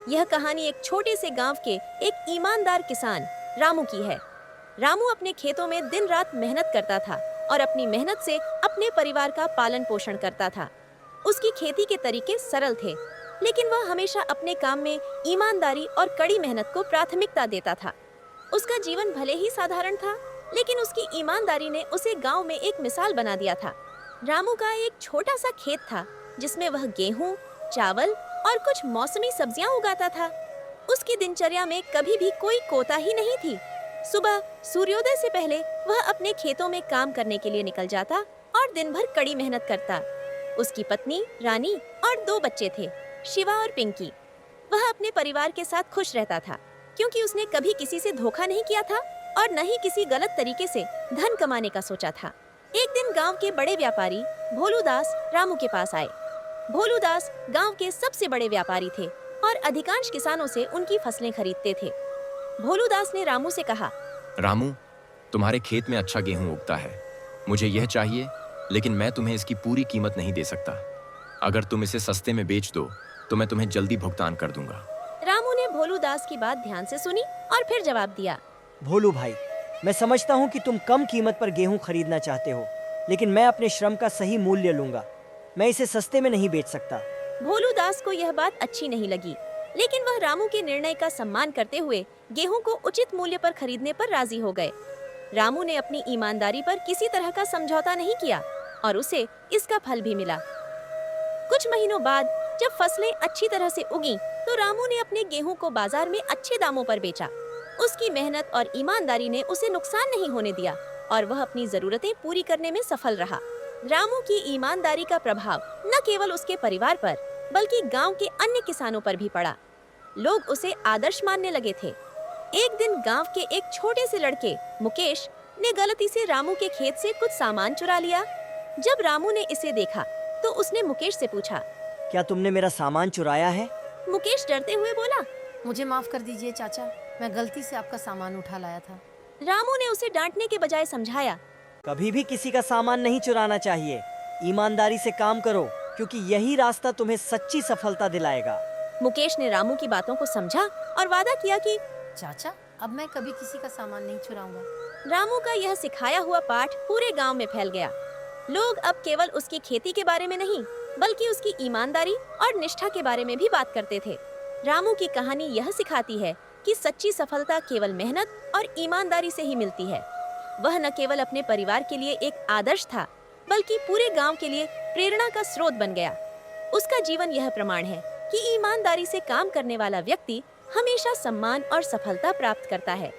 यह कहानी एक छोटे से गांव के एक ईमानदार किसान रामू की है। रामू अपने खेतों में दिन रात मेहनत करता था और अपनी मेहनत से अपने परिवार का पालन पोषण करता था। उसकी खेती के तरीके सरल थे, लेकिन वह हमेशा अपने काम में ईमानदारी और कड़ी मेहनत को प्राथमिकता देता था। उसका जीवन भले ही साधारण था, लेकिन उसकी ईमानदारी ने उसे गांव में एक मिसाल बना दिया था। रामू का एक छोटा सा खेत था, जिसमें वह गेहूं, चावल और कुछ मौसमी सब्जियां उगाता था। उसकी दिनचर्या में कभी भी कोई कोताही नहीं थी। सुबह सूर्योदय से पहले वह अपने खेतों में काम करने के लिए निकल जाता और दिन भर कड़ी मेहनत करता। उसकी पत्नी रानी और 2 बच्चे थे, शिवा और पिंकी। वह अपने परिवार के साथ खुश रहता था, क्योंकि उसने कभी किसी से धोखा नहीं किया था और न ही किसी गलत तरीके से धन कमाने का सोचा था। एक दिन गांव के बड़े व्यापारी भोलू दास रामू के पास आए। भोलू दास गांव के सबसे बड़े व्यापारी थे और अधिकांश किसानों से उनकी फसलें खरीदते थे। भोलू दास ने रामू से कहा, रामू, तुम्हारे खेत में अच्छा गेहूं उगता है। मुझे यह चाहिए, लेकिन मैं तुम्हें इसकी पूरी कीमत नहीं दे सकता। अगर तुम इसे सस्ते में बेच दो तो मैं तुम्हें जल्दी भुगतान कर दूंगा। रामू ने भोलू दास की बात ध्यान से सुनी और फिर जवाब दिया, भोलू भाई, मैं समझता हूँ कि तुम कम कीमत पर गेहूं खरीदना चाहते हो, लेकिन मैं अपने श्रम का सही मूल्य लूंगा। मैं इसे सस्ते में नहीं बेच सकता। भोलू दास को यह बात अच्छी नहीं लगी, लेकिन वह रामू के निर्णय का सम्मान करते हुए गेहूं को उचित मूल्य पर खरीदने पर राजी हो गए। रामू ने अपनी ईमानदारी पर किसी तरह का समझौता नहीं किया और उसे इसका फल भी मिला। कुछ महीनों बाद जब फसलें अच्छी तरह से उगी, तो रामू ने अपने गेहूं को बाजार में अच्छे दामों पर बेचा। उसकी मेहनत और ईमानदारी ने उसे नुकसान नहीं होने दिया और वह अपनी जरूरतें पूरी करने में सफल रहा। रामू की ईमानदारी का प्रभाव न केवल उसके परिवार पर, बल्कि गांव के अन्य किसानों पर भी पड़ा। लोग उसे आदर्श मानने लगे थे। एक दिन गांव के एक छोटे से लड़के मुकेश ने गलती से रामू के खेत से कुछ सामान चुरा लिया। जब रामू ने इसे देखा, तो उसने मुकेश से पूछा, क्या तुमने मेरा सामान चुराया है? मुकेश डरते हुए बोला, मुझे माफ कर दीजिए चाचा, मैं गलती से आपका सामान उठा लाया था। रामू ने उसे डांटने के बजाय समझाया, कभी भी किसी का सामान नहीं चुराना चाहिए। ईमानदारी से काम करो, क्योंकि यही रास्ता तुम्हें सच्ची सफलता दिलाएगा। मुकेश ने रामू की बातों को समझा और वादा किया कि चाचा, अब मैं कभी किसी का सामान नहीं चुराऊंगा। रामू का यह सिखाया हुआ पाठ पूरे गांव में फैल गया। लोग अब केवल उसकी खेती के बारे में नहीं, बल्कि उसकी ईमानदारी और निष्ठा के बारे में भी बात करते थे। रामू की कहानी यह सिखाती है कि सच्ची सफलता केवल मेहनत और ईमानदारी से ही मिलती है। वह न केवल अपने परिवार के लिए एक आदर्श था, बल्कि पूरे गांव के लिए प्रेरणा का स्रोत बन गया। उसका जीवन यह प्रमाण है कि ईमानदारी से काम करने वाला व्यक्ति हमेशा सम्मान और सफलता प्राप्त करता है।